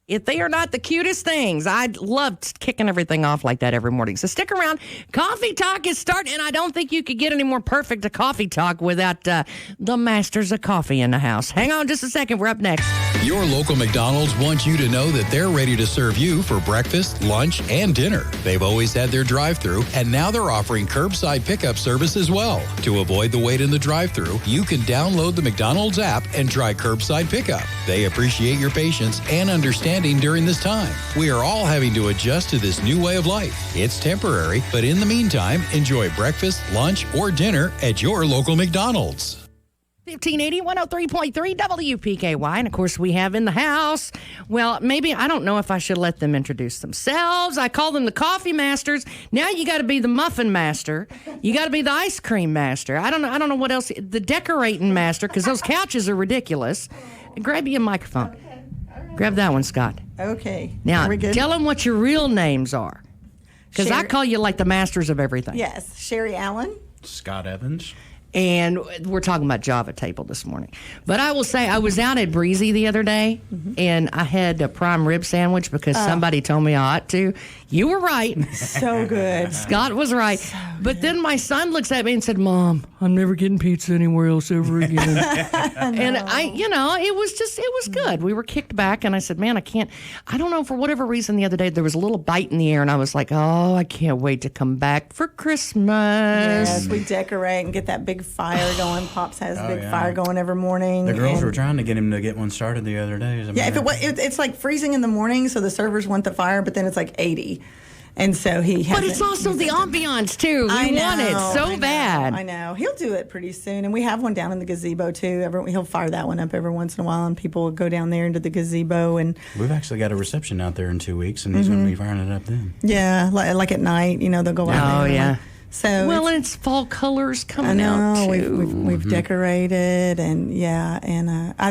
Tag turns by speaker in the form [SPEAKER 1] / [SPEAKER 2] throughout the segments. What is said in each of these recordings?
[SPEAKER 1] If they are not the cutest things, I love kicking everything off like that every morning. So stick around. Coffee Talk is starting, and I don't think you could get any more perfect a coffee talk without the masters of coffee in the house. Hang on just a second. We're up next.
[SPEAKER 2] Your local McDonald's wants you to know that they're ready to serve you for breakfast, lunch, and dinner. They've always had their drive-thru, and now they're offering curbside pickup service as well. To avoid the wait in the drive-thru, you can download the McDonald's app and try curbside pickup. They appreciate your patience and understanding during this time. We are all having to adjust to this new way of life. It's temporary, but in the meantime, enjoy breakfast, lunch, or dinner at your local McDonald's.
[SPEAKER 1] 1580 103.3 WPKY. And of course, we have in the house, well, maybe, I don't know if I should let them introduce themselves. I call them the coffee masters. Now you got to be the muffin master. You got to be the ice cream master. I don't know what else. The decorating master, because those couches are ridiculous. Grab you a microphone. Grab that one, Scott.
[SPEAKER 3] Okay.
[SPEAKER 1] Now,
[SPEAKER 3] Are we good?
[SPEAKER 1] tell them what your real names are. Because I call you like the masters of everything.
[SPEAKER 3] Yes. Sherry Allen.
[SPEAKER 4] Scott Evans.
[SPEAKER 1] And we're talking about Java Table this morning. But I will say, I was out at Breezy the other day, and I had a prime rib sandwich because somebody told me I ought to. You were right.
[SPEAKER 3] So good.
[SPEAKER 1] Scott was right. So but then my son looks at me and said, Mom, I'm never getting pizza anywhere else ever again. And it was good. We were kicked back, and I said, man, I don't know, for whatever reason the other day, there was a little bite in the air, and I was like, oh, I can't wait to come back for Christmas.
[SPEAKER 3] Yes, we decorate and get that big fire going. Pops has a big fire going every morning.
[SPEAKER 4] The girls were trying to get him to get one started the other day.
[SPEAKER 3] It's like freezing in the morning, so the servers want the fire, but then it's like 80. And so he has.
[SPEAKER 1] But it's also the ambiance, too. We want it so bad.
[SPEAKER 3] I know. He'll do it pretty soon. And we have one down in the gazebo, too. He'll fire that one up every once in a while, and people will go down there into the gazebo. And
[SPEAKER 4] we've actually got a reception out there in 2 weeks, and he's going to be firing it up then.
[SPEAKER 3] Yeah, like at night, they'll go out there.
[SPEAKER 1] Oh, yeah.
[SPEAKER 3] So
[SPEAKER 1] it's fall colors coming out too.
[SPEAKER 3] We've decorated, and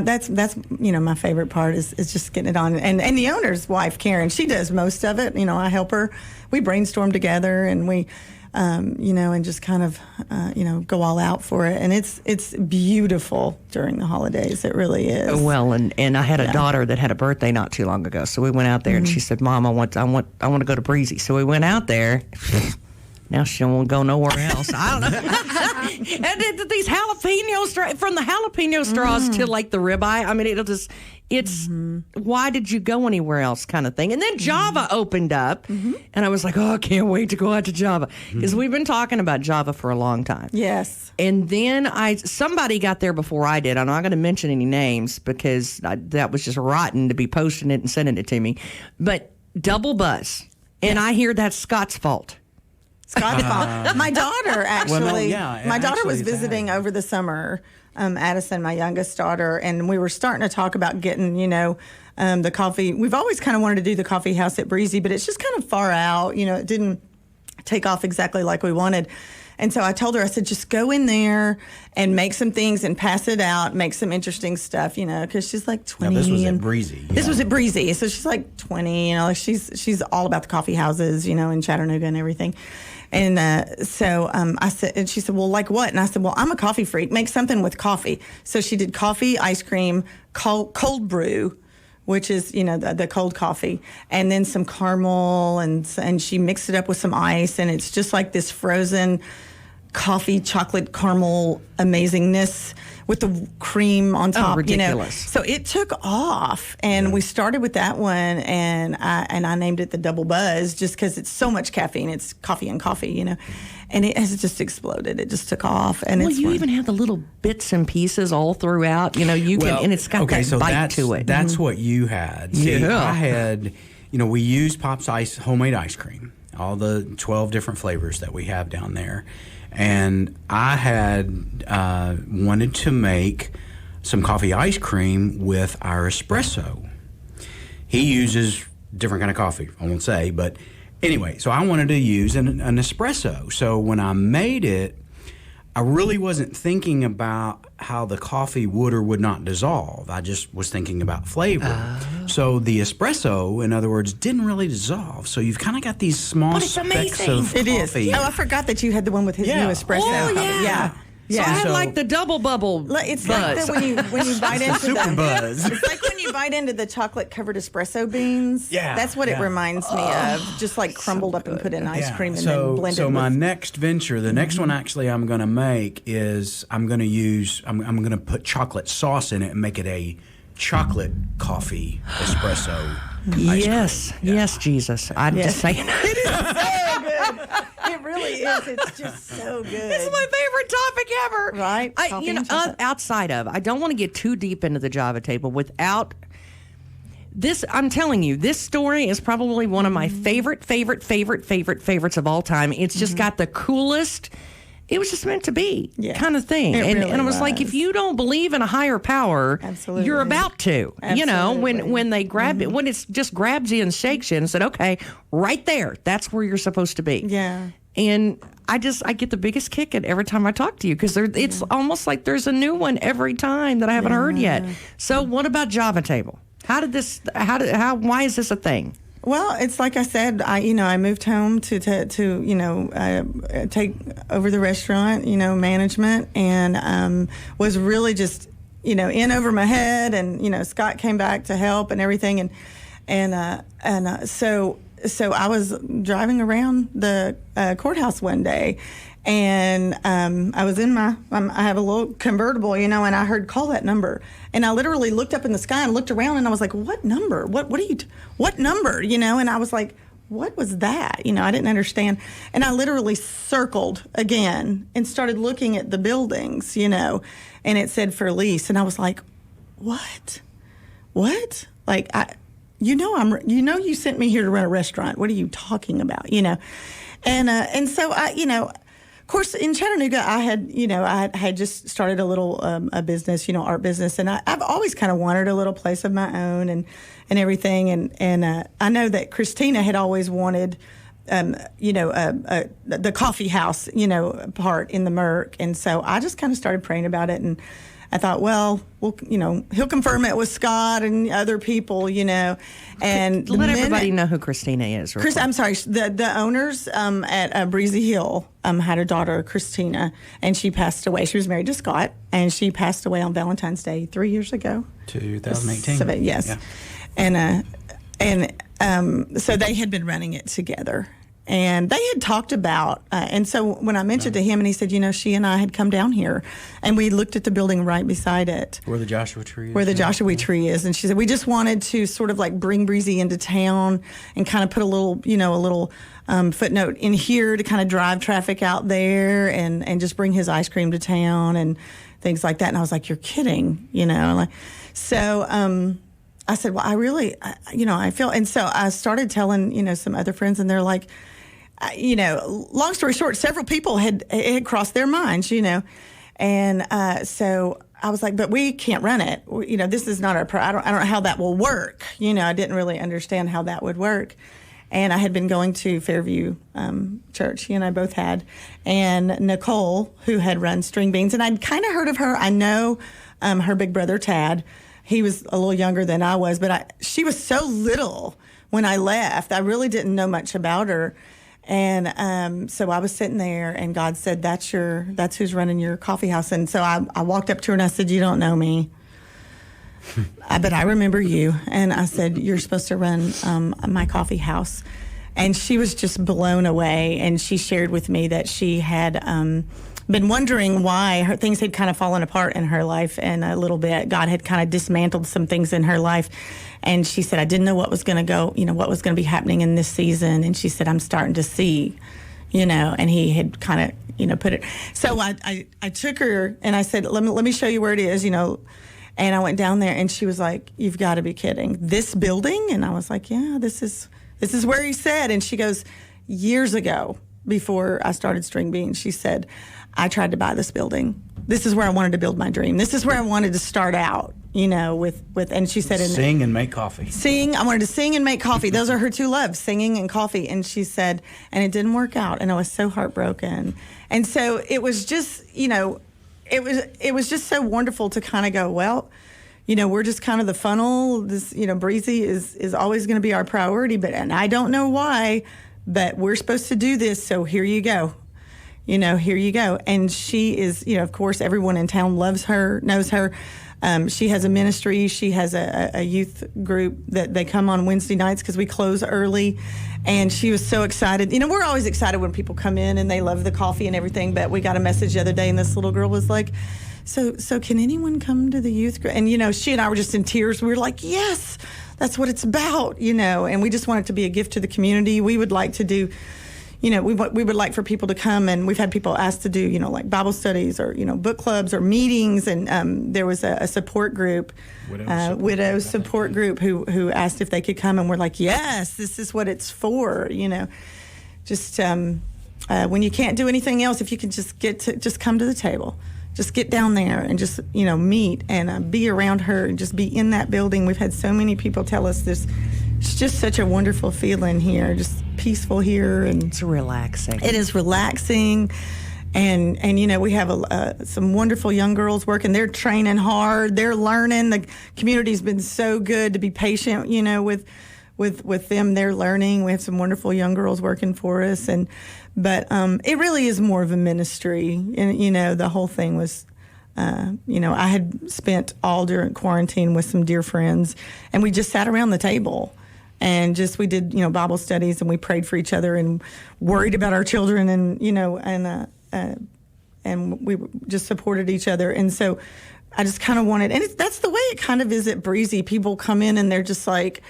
[SPEAKER 3] that's my favorite part is just getting it on. And the owner's wife, Karen, she does most of it. I help her. We brainstorm together, and we, and just kind of go all out for it. And it's beautiful during the holidays. It really is.
[SPEAKER 1] Well, and I had a daughter that had a birthday not too long ago, so we went out there, and she said, "Mom, I want to go to Breezy." So we went out there. Now she won't go nowhere else. I don't know. And these jalapeno from the jalapeno straws to like the ribeye. I mean, it's why did you go anywhere else kind of thing. And then Java opened up, and I was like, oh, I can't wait to go out to Java because we've been talking about Java for a long time.
[SPEAKER 3] Yes.
[SPEAKER 1] And then somebody got there before I did. I'm not going to mention any names because that was just rotten to be posting it and sending it to me. But Double Buzz, and I hear that's Scott's fault.
[SPEAKER 3] Scott's fault. My daughter, actually. My daughter was visiting over the summer, Addison, my youngest daughter, and we were starting to talk about getting, the coffee. We've always kind of wanted to do the coffee house at Breezy, but it's just kind of far out. It didn't take off exactly like we wanted. And so I told her, I said, just go in there and make some things and pass it out, make some interesting stuff, because she's like 20.
[SPEAKER 4] Now, this was at Breezy.
[SPEAKER 3] This was at Breezy. So she's like 20, she's all about the coffee houses, in Chattanooga and everything. And so I said, and she said, well, like what? And I said, well, I'm a coffee freak. Make something with coffee. So she did coffee, ice cream, cold brew, which is, the cold coffee, and then some caramel, and she mixed it up with some ice, and it's just like this frozen coffee chocolate caramel amazingness with the cream on top.
[SPEAKER 1] Ridiculous.
[SPEAKER 3] So it took off, and we started with that one, and I named it the Double Buzz just because it's so much caffeine. It's coffee and coffee, and it has just exploded. It just took off, and
[SPEAKER 1] you even have the little bits and pieces all throughout. And it's got that bite to it.
[SPEAKER 4] That's what you had. See, I had, we used Pop's homemade ice cream, all the 12 different flavors that we have down there. And I had wanted to make some coffee ice cream with our espresso. He uses different kind of coffee, I won't say, but anyway, so I wanted to use an espresso. So when I made it, I really wasn't thinking about how the coffee would or would not dissolve. I just was thinking about flavor. So the espresso, in other words, didn't really dissolve. So you've kind of got these small specks of coffee.
[SPEAKER 3] It is. Oh, I forgot that you had the one with his new espresso.
[SPEAKER 1] Oh, yeah. So I had like the double bubble
[SPEAKER 3] it's
[SPEAKER 1] buzz.
[SPEAKER 3] like when you bite into
[SPEAKER 4] super buzz.
[SPEAKER 3] It's like when you bite into the chocolate covered espresso beans,
[SPEAKER 4] Yeah,
[SPEAKER 3] that's what it
[SPEAKER 4] yeah.
[SPEAKER 3] reminds me of. Just like crumbled up and put in ice cream and then blended.
[SPEAKER 4] So my
[SPEAKER 3] with,
[SPEAKER 4] next venture, the next one actually I'm going to make is I'm going to put chocolate sauce in it and make it a chocolate coffee espresso.
[SPEAKER 1] Yes, yes, Jesus. I'm just saying.
[SPEAKER 3] it really is. It's just so good.
[SPEAKER 1] This is my favorite topic ever.
[SPEAKER 3] Right? Coffee and chocolate.
[SPEAKER 1] Outside of, I don't want to get too deep into the Java table without this. I'm telling you, this story is probably one of my favorites of all time. It's just got the coolest. It was just meant to be kind of thing.
[SPEAKER 3] It really
[SPEAKER 1] and it was like, if you don't believe in a higher power,
[SPEAKER 3] Absolutely.
[SPEAKER 1] you're about to. You know, when they grab it, when it's just grabs you and shakes you and said, okay, right there, that's where you're supposed to be.
[SPEAKER 3] Yeah.
[SPEAKER 1] And I get the biggest kick at every time I talk to you because it's almost like there's a new one every time that I haven't heard yet. So what about Java Table? Why is this a thing?
[SPEAKER 3] Well, it's like I said, I moved home to take over the restaurant, management, and was really just, in over my head. And, Scott came back to help and everything. So I was driving around the courthouse one day, and I was in I have a little convertible, and I heard, call that number. And I literally looked up in the sky and looked around, and I was like, what number? What number? And I was like, what was that? I didn't understand. And I literally circled again and started looking at the buildings, and it said for lease. And I was like, what? Like, you sent me here to run a restaurant. What are you talking about? And so of course, in Chattanooga, I had just started a little a business, art business, and I've always kind of wanted a little place of my own and everything. And I know that Christina had always wanted, the coffee house, part in the Merc, and so I just kind of started praying about it, and I thought, well, he'll confirm it with Scott and other people, and
[SPEAKER 1] let everybody know who Christina is.
[SPEAKER 3] I'm sorry, the owners at Breezy Hill had a daughter, Christina, and she passed away. She was married to Scott, and she passed away on Valentine's Day 3 years ago.
[SPEAKER 4] 2018.
[SPEAKER 3] So, yes. Yeah. And so they had been running it together. And they had talked about, and so when I mentioned to him, and he said, she and I had come down here, and we looked at the building right beside it.
[SPEAKER 4] Where the Joshua tree is.
[SPEAKER 3] Where the Joshua tree is. And she said, we just wanted to sort of like bring Breezy into town and kind of put a little footnote in here to kind of drive traffic out there and just bring his ice cream to town and things like that. And I was like, you're kidding, So, I said, well, I feel, and so I started telling, some other friends, and they're like, long story short, several people had crossed their minds, and so I was like, but we can't run it. This is not I don't know how that will work. I didn't really understand how that would work. And I had been going to Fairview Church. He and I both had. And Nicole, who had run String Beans, and I'd kind of heard of her. I know her big brother, Tad. He was a little younger than I was, but she was so little when I left. I really didn't know much about her. And so I was sitting there, and God said, that's who's running your coffee house. And so I walked up to her, and I said, you don't know me, but I remember you. And I said, you're supposed to run my coffee house. And she was just blown away. And she shared with me that she had been wondering why things had kind of fallen apart in her life, and a little bit. God had kind of dismantled some things in her life. And she said, I didn't know what was going to what was going to be happening in this season. And she said, I'm starting to see, and he had kind of, put it. So I took her, and I said, let me show you where it is, And I went down there, and she was like, you've got to be kidding. This building? And I was like, yeah, this is where he said. And she goes, years ago, before I started String Beans, she said, I tried to buy this building. This is where I wanted to build my dream. This is where I wanted to start out, with, and she said,
[SPEAKER 4] sing and make coffee.
[SPEAKER 3] I wanted to sing and make coffee. Those are her two loves, singing and coffee. And she said, and it didn't work out. And I was so heartbroken. And so it was just, it was just so wonderful to kind of go, well, we're just kind of the funnel. This, Breezy is always going to be our priority, and I don't know why, but we're supposed to do this. So here you go. Here you go. And she is, of course, everyone in town loves her, knows her. She has a ministry. She has a youth group that they come on Wednesday nights because we close early. And she was so excited. You know, we're always excited when people come in and they love the coffee and everything. But we got a message the other day, and this little girl was like, so can anyone come to the youth group? And, you know, she and I were just in tears. We were like, yes, that's what it's about, you know. And we just want it to be a gift to the community. We would like to do, you know, we would like for people to come, and we've had people ask to do, you know, like Bible studies or, you know, book clubs or meetings. And there was a support group, widow support group who asked if they could come, and we're like, yes, this is what it's for, you know. Just when you can't do anything else, if you can just come to the table. Just get down there and just, you know, meet and be around her and just be in that building. We've had so many people tell us this. It's just such a wonderful feeling here, just peaceful here. And
[SPEAKER 1] it's relaxing.
[SPEAKER 3] It is relaxing. And you know, we have some wonderful young girls working. They're training hard. They're learning. The community's been so good to be patient, you know, with them. They're learning. We have some wonderful young girls working for us. But it really is more of a ministry. And, you know, the whole thing was, you know, I had spent all during quarantine with some dear friends, and we just sat around the table and we did, you know, Bible studies, and we prayed for each other and worried about our children, and, you know, and we just supported each other. And so I just kind of wanted, and that's the way it kind of is at Breezy. People come in and they're just like,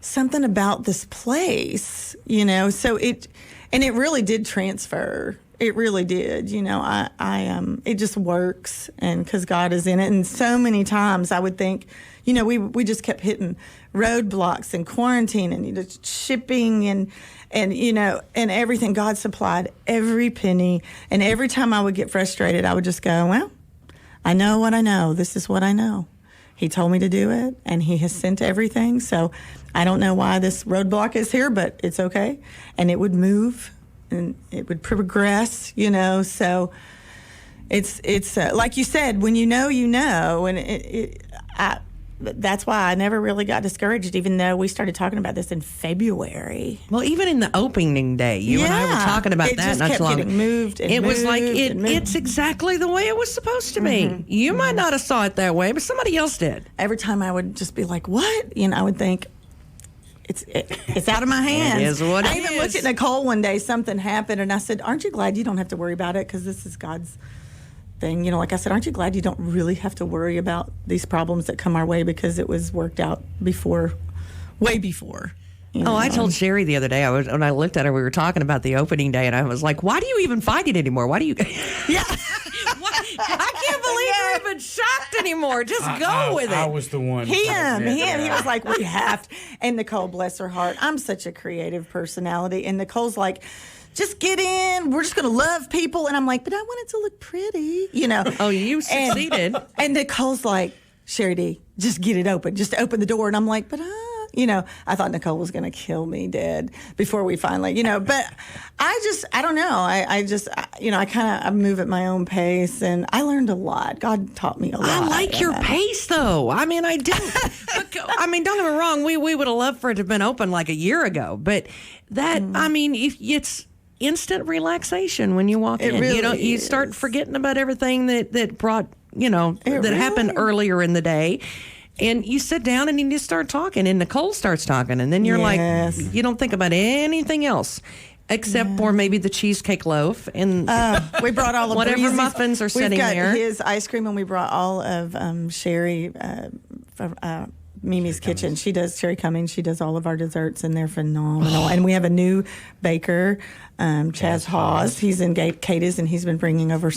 [SPEAKER 3] something about this place, you know, so it really did transfer. It really did. You know, it just works, and because God is in it. And so many times I would think, you know, we just kept hitting roadblocks and quarantine and, you know, shipping and, you know, and everything. God supplied every penny. And every time I would get frustrated, I would just go, well, I know what I know. This is what I know. He told me to do it, and he has sent everything. So I don't know why this roadblock is here, but it's okay. And it would move, and it would progress, you know. So it's like you said, when you know, you know. And that's why I never really got discouraged, even though we started talking about this in February.
[SPEAKER 1] Well, even in the opening day, you and I were talking about
[SPEAKER 3] it
[SPEAKER 1] that
[SPEAKER 3] just
[SPEAKER 1] not
[SPEAKER 3] kept
[SPEAKER 1] too long.
[SPEAKER 3] Getting moved and
[SPEAKER 1] it
[SPEAKER 3] moved
[SPEAKER 1] was like
[SPEAKER 3] and moved.
[SPEAKER 1] it's exactly the way it was supposed to be. You might not have saw it that way, but somebody else did.
[SPEAKER 3] Every time I would just be like, "What?" You know, I would think, It's out of my hands.
[SPEAKER 1] It is what
[SPEAKER 3] I
[SPEAKER 1] it
[SPEAKER 3] even
[SPEAKER 1] is.
[SPEAKER 3] looked at Nicole one day. Something happened, and I said, "Aren't you glad you don't have to worry about it? Because this is God's thing." You know, like I said, aren't you glad you don't really have to worry about these problems that come our way, because it was worked out way before. You know?
[SPEAKER 1] I told Sherry the other day, when I looked at her, we were talking about the opening day, and I was like, why do you even fight it anymore? Why do you...
[SPEAKER 3] Yeah.
[SPEAKER 1] I can't believe you're even shocked anymore. Just go with it.
[SPEAKER 4] I was the one.
[SPEAKER 3] He was like, we have to. And Nicole, bless her heart, I'm such a creative personality. And Nicole's like, just get in. We're just going to love people. And I'm like, but I want it to look pretty, you know.
[SPEAKER 1] Oh, you succeeded.
[SPEAKER 3] And Nicole's like, Sherry D, just get it open. Just open the door. And I'm like, but you know, I thought Nicole was going to kill me dead before we finally, you know, but I don't know. I move at my own pace, and I learned a lot. God taught me a lot.
[SPEAKER 1] I like your pace, though. I mean, I do. I mean, don't get me wrong. We would have loved for it to have been open like a year ago, but that, I mean, it's instant relaxation when you walk in.
[SPEAKER 3] Really
[SPEAKER 1] you know, you start forgetting about everything that brought, you know, that happened earlier in the day. And you sit down and you just start talking, and Nicole starts talking, and then you're like, you don't think about anything else except for maybe the cheesecake loaf and
[SPEAKER 3] we brought all of
[SPEAKER 1] whatever
[SPEAKER 3] Breezy's,
[SPEAKER 1] muffins are sitting there.
[SPEAKER 3] We've got his ice cream, and we brought all of Sherry from Mimi's Kitchen. She does Sherry Cummings. She does all of our desserts, and they're phenomenal. And we have a new baker, Chaz Hawes. He's in Cadiz, and he's been bringing over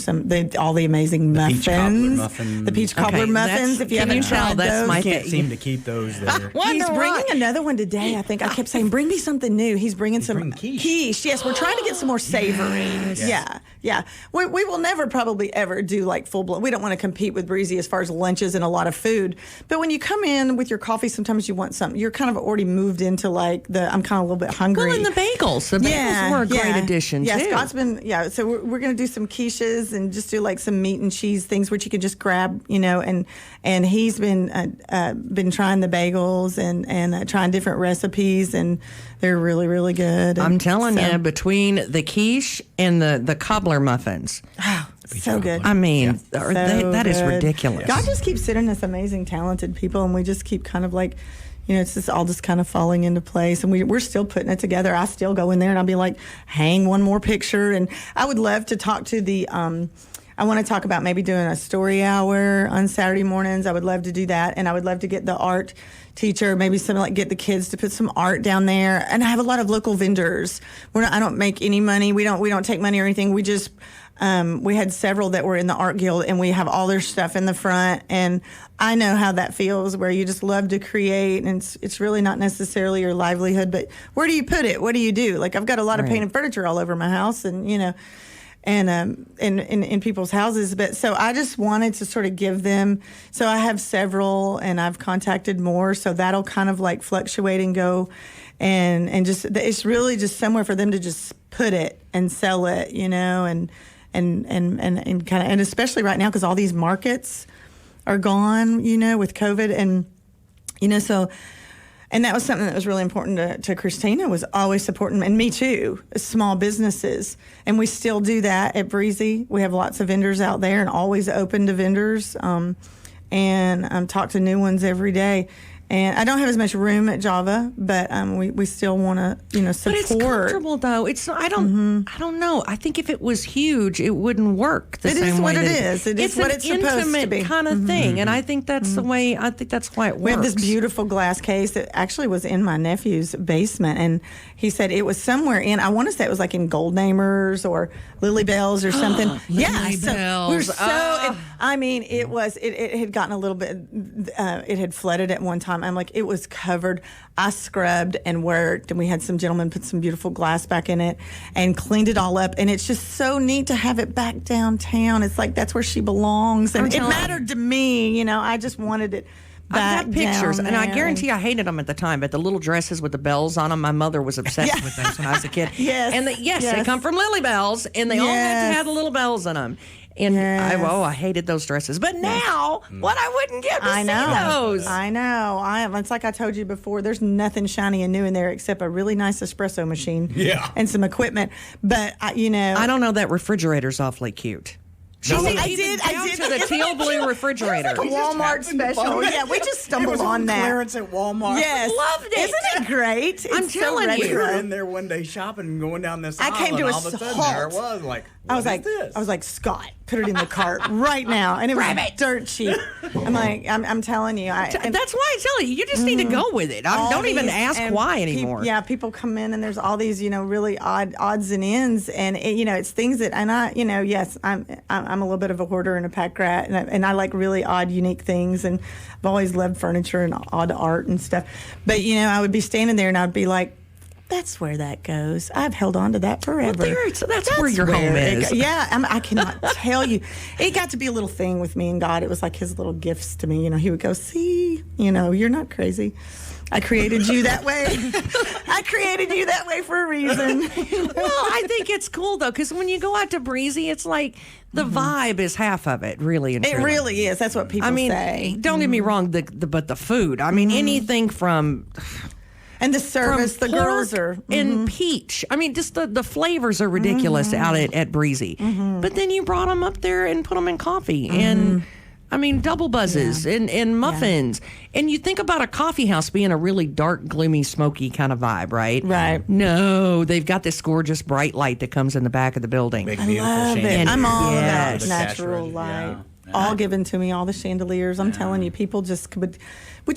[SPEAKER 3] all the amazing muffins. The peach cobbler muffins. If you haven't tried
[SPEAKER 1] that's
[SPEAKER 3] those,
[SPEAKER 1] my
[SPEAKER 4] Can't seem to keep those there.
[SPEAKER 3] He's bringing another one today. I think I kept saying, "Bring me something new." He's bringing some quiche. Yes, we're trying to get some more savory. Yes. Yeah. We will never probably ever do like full blown. We don't want to compete with Breezy as far as lunches and a lot of food. But when you come in with your coffee, sometimes you want something. You're kind of already moved into like I'm kind of a little bit hungry.
[SPEAKER 1] Well, and the bagels. The bagels were a great addition,
[SPEAKER 3] too.
[SPEAKER 1] too.
[SPEAKER 3] Scott's been, so we're going to do some quiches and just do like some meat and cheese things which you can just grab, you know, and he's been trying the bagels and trying different recipes, and they're really, really good.
[SPEAKER 1] I'm telling you, between the quiche and the cobbler muffins,
[SPEAKER 3] So good.
[SPEAKER 1] I mean,
[SPEAKER 3] So
[SPEAKER 1] that is
[SPEAKER 3] good.
[SPEAKER 1] ridiculous.
[SPEAKER 3] God just keeps sending us amazing, talented people, and we just keep kind of like, it's just all just kind of falling into place. And we're still putting it together. I still go in there and I'll be like, hang one more picture. And I would love to talk to I want to talk about maybe doing a story hour on Saturday mornings. I would love to do that. And I would love to get the art teacher, maybe something like get the kids to put some art down there. And I have a lot of local vendors. I don't make any money. We don't take money or anything. We just, we had several that were in the art guild, and we have all their stuff in the front. And I know how that feels, where you just love to create, and it's really not necessarily your livelihood, but where do you put it? What do you do? Like, I've got a lot of painted furniture all over my house, and and in people's houses. But so I just wanted to sort of give them. So I have several, and I've contacted more. So that'll kind of like fluctuate and go, and just it's really just somewhere for them to just put it and sell it, and kind of, and especially right now because all these markets are gone, with COVID, and so. And that was something that was really important to Christina, was always supporting, and me too, small businesses. And we still do that at Breezy. We have lots of vendors out there and always open to vendors, and talk to new ones every day. And I don't have as much room at Java, but we still want to, support.
[SPEAKER 1] But it's comfortable, though. I don't know. I think if it was huge, it wouldn't work the same way.
[SPEAKER 3] It is what it is. It is what it's supposed to be.
[SPEAKER 1] It's an intimate kind of thing, and I think that's the way. I think that's why it works.
[SPEAKER 3] We have this beautiful glass case that actually was in my nephew's basement, and he said it was somewhere in. I want to say it was like in Goldnamers or Lily Bells or something.
[SPEAKER 1] Lily Bells.
[SPEAKER 3] We're so. I mean, it was. It had gotten a little bit. It had flooded at one time. I'm like, it was covered. I scrubbed and worked, and we had some gentlemen put some beautiful glass back in it and cleaned it all up. And it's just so neat to have it back downtown. It's like that's where she belongs, and it mattered to me. I just wanted it.
[SPEAKER 1] I got pictures,
[SPEAKER 3] down
[SPEAKER 1] and I
[SPEAKER 3] there.
[SPEAKER 1] guarantee I hated them at the time, but the little dresses with the bells on them, my mother was obsessed with those when I was a kid.
[SPEAKER 3] Yes.
[SPEAKER 1] And they come from Lily Bells, and they all had to have the little bells in them. And I hated those dresses. But now, what I wouldn't give to see those.
[SPEAKER 3] I know. It's like I told you before, there's nothing shiny and new in there except a really nice espresso machine and some equipment. But,
[SPEAKER 1] I don't know, that refrigerator's awfully cute.
[SPEAKER 3] I did.
[SPEAKER 1] To the teal blue refrigerator.
[SPEAKER 3] Like a Walmart special. Yeah, we just stumbled on that.
[SPEAKER 4] Clearance at Walmart.
[SPEAKER 3] Yes,
[SPEAKER 1] loved it.
[SPEAKER 3] Isn't it great?
[SPEAKER 1] I'm telling you.
[SPEAKER 4] We were in there one day shopping and going down this aisle,
[SPEAKER 3] I came to
[SPEAKER 4] and
[SPEAKER 3] a
[SPEAKER 4] all of a sudden
[SPEAKER 3] halt.
[SPEAKER 4] there it was. Like,
[SPEAKER 3] I was like,
[SPEAKER 4] this?
[SPEAKER 3] Scott, put it in the cart right now, and it was dirt cheap. I'm like, I'm telling you,
[SPEAKER 1] that's why I tell you, you just need to go with it. Don't even ask why anymore.
[SPEAKER 3] People come in and there's all these, really odd odds and ends, and it's things that, and I, yes, I'm a little bit of a hoarder and a pack rat, and I like really odd, unique things, and I've always loved furniture and odd art and stuff. But I would be standing there and I'd be like, that's where that goes. I've held on to that forever.
[SPEAKER 1] Well, so that's where your home is.
[SPEAKER 3] I cannot tell you. It got to be a little thing with me and God. It was like his little gifts to me. He would go, see, you're not crazy. I created you that way. I created you that way for a reason.
[SPEAKER 1] Well, I think it's cool, though, because when you go out to Breezy, it's like the vibe is half of it, really. And
[SPEAKER 3] it really is. That's what people say.
[SPEAKER 1] Don't get me wrong, but the food. I mean, anything from...
[SPEAKER 3] And the service, the girls are...
[SPEAKER 1] And peach. I mean, just the flavors are ridiculous out at Breezy. But then you brought them up there and put them in coffee. And, I mean, double buzzes and muffins. And you think about a coffee house being a really dark, gloomy, smoky kind of vibe, right?
[SPEAKER 3] Right.
[SPEAKER 1] No, they've got this gorgeous bright light that comes in the back of the building.
[SPEAKER 4] Big,
[SPEAKER 3] I
[SPEAKER 4] beautiful
[SPEAKER 3] love it.
[SPEAKER 4] chandelier.
[SPEAKER 3] I'm all
[SPEAKER 1] Yes.
[SPEAKER 3] about natural light. All given to me, all the chandeliers. I'm telling you, people just would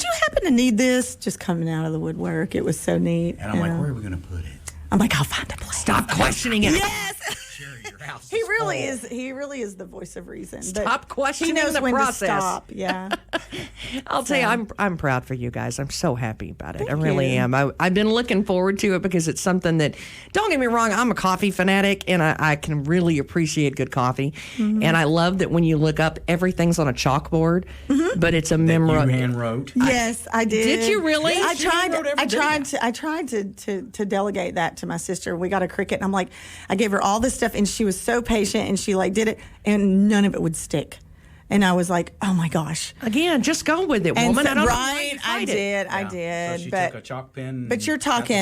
[SPEAKER 3] you happen to need this? Just coming out of the woodwork. It was so neat.
[SPEAKER 4] And I'm like, where are we going to put it?
[SPEAKER 3] I'm like, I'll find a place.
[SPEAKER 1] Stop questioning it.
[SPEAKER 3] Yes.
[SPEAKER 4] Your house
[SPEAKER 3] He really is. He really is the voice of reason.
[SPEAKER 1] Stop questioning
[SPEAKER 3] he knows
[SPEAKER 1] the
[SPEAKER 3] when
[SPEAKER 1] process.
[SPEAKER 3] to stop. Yeah.
[SPEAKER 1] I'll tell you, I'm proud for you guys. I'm so happy about it. I
[SPEAKER 3] Thank
[SPEAKER 1] really
[SPEAKER 3] you.
[SPEAKER 1] am. I've been looking forward to it because it's something that, don't get me wrong, I'm a coffee fanatic and I can really appreciate good coffee. And I love that when you look up, everything's on a chalkboard, but it's a
[SPEAKER 4] You
[SPEAKER 1] memory.
[SPEAKER 4] hand wrote.
[SPEAKER 3] Yes, I did.
[SPEAKER 1] Did you really?
[SPEAKER 3] I
[SPEAKER 1] She
[SPEAKER 3] tried.
[SPEAKER 4] wrote every
[SPEAKER 3] I tried to delegate that to my sister. We got a Cricut, and I'm like, I gave her all this stuff, and she was so patient, and she did it, and none of it would stick. And I was like, oh my gosh.
[SPEAKER 1] Again, just go with it, woman. I don't know why
[SPEAKER 3] Right.
[SPEAKER 1] you fight it.
[SPEAKER 3] I
[SPEAKER 4] So
[SPEAKER 3] did.
[SPEAKER 4] she
[SPEAKER 3] but
[SPEAKER 4] took a chalk pen.
[SPEAKER 3] but you're
[SPEAKER 4] and got to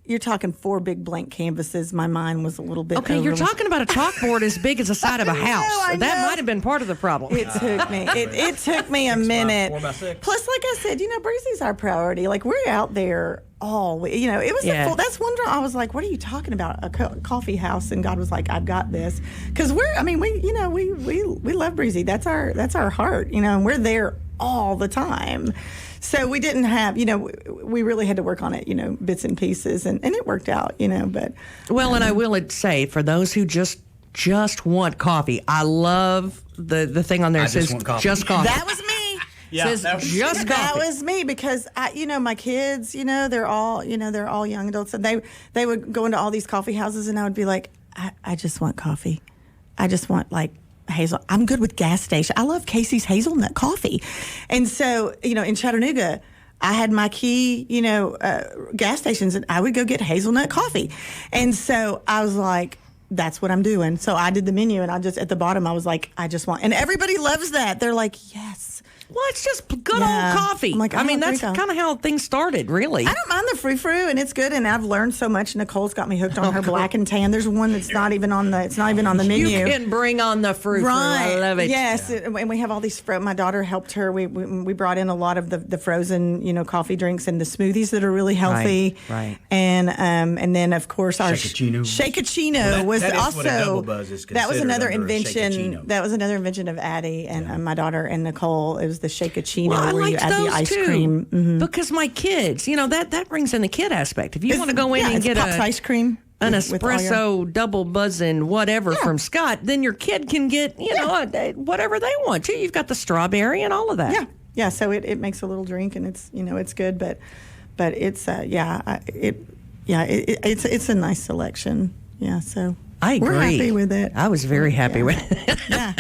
[SPEAKER 4] working.
[SPEAKER 3] talking 4 big blank canvases. My mind was a little bit.
[SPEAKER 1] Okay, you're
[SPEAKER 3] overly-
[SPEAKER 1] talking about a chalkboard as big as the side of a house.
[SPEAKER 3] I
[SPEAKER 1] That
[SPEAKER 3] know.
[SPEAKER 1] might have been part of the problem.
[SPEAKER 3] It took me. It took me a
[SPEAKER 4] 6 by
[SPEAKER 3] minute.
[SPEAKER 4] 4 by 6.
[SPEAKER 3] Plus, like I said, Breezy's our priority. Like we're out there all. It was
[SPEAKER 1] Yeah.
[SPEAKER 3] a full. That's one. I was like, "What are you talking about? A coffee house?" And God was like, "I've got this." Because we love Breezy. That's our heart. And we're there all the time. So we didn't have. We really had to work on it. Bits and pieces, and it worked out. But
[SPEAKER 1] Well, and I will say, for those who just want coffee, I love the thing on there.
[SPEAKER 4] I
[SPEAKER 1] That
[SPEAKER 4] just
[SPEAKER 1] says
[SPEAKER 4] want coffee.
[SPEAKER 1] just coffee.
[SPEAKER 3] that was me.
[SPEAKER 1] Says
[SPEAKER 4] that was-
[SPEAKER 1] just
[SPEAKER 3] That
[SPEAKER 1] coffee.
[SPEAKER 3] was me because my kids, they're all young adults, and they would go into all these coffee houses, and I would be like, I just want coffee. I just want like hazel. I'm good with gas station. I love Casey's hazelnut coffee, and so in Chattanooga. I had my key, gas stations, and I would go get hazelnut coffee. And so I was like, that's what I'm doing. So I did the menu, and at the bottom, I was like, I just want, and everybody loves that. They're like, yes.
[SPEAKER 1] Well, it's just good
[SPEAKER 3] Yeah.
[SPEAKER 1] old coffee.
[SPEAKER 3] I'm like,
[SPEAKER 1] I mean,
[SPEAKER 3] don't
[SPEAKER 1] that's
[SPEAKER 3] drink
[SPEAKER 1] kind of how things started, really.
[SPEAKER 3] I don't mind the frou-frou, and it's good, and I've learned so much. Nicole's got me hooked on her black and tan. There's one that's not even on the menu.
[SPEAKER 1] You can bring on the fruit.
[SPEAKER 3] Right.
[SPEAKER 1] I love it.
[SPEAKER 3] Yes, and we have all these. My daughter helped her. We brought in a lot of the frozen, coffee drinks and the smoothies that are really healthy.
[SPEAKER 1] Right.
[SPEAKER 3] And then of course our
[SPEAKER 4] Shakachino.
[SPEAKER 3] Shakachino
[SPEAKER 4] Well,
[SPEAKER 3] was
[SPEAKER 4] that is
[SPEAKER 3] also
[SPEAKER 4] what a double buzz is
[SPEAKER 3] that was
[SPEAKER 4] considered
[SPEAKER 3] another
[SPEAKER 4] under a
[SPEAKER 3] invention.
[SPEAKER 4] Shakachino.
[SPEAKER 3] That was another invention of Addie and my daughter and Nicole. It was the Shakachino
[SPEAKER 1] Well, I
[SPEAKER 3] where you
[SPEAKER 1] liked
[SPEAKER 3] add
[SPEAKER 1] those
[SPEAKER 3] the ice
[SPEAKER 1] too,
[SPEAKER 3] cream. Mhm.
[SPEAKER 1] because my kids, that brings in the kid aspect. If you want to go in and
[SPEAKER 3] it's
[SPEAKER 1] get
[SPEAKER 3] Pops ice cream.
[SPEAKER 1] an
[SPEAKER 3] with all your-
[SPEAKER 1] espresso double buzzing whatever from Scott, then your kid can get whatever they want too. You've got the strawberry and all of that.
[SPEAKER 3] Yeah. So it makes a little drink, and it's it's good, but it's it's a nice selection. Yeah. So
[SPEAKER 1] I agree.
[SPEAKER 3] We're happy with it.
[SPEAKER 1] I was very happy with it.
[SPEAKER 3] Yeah.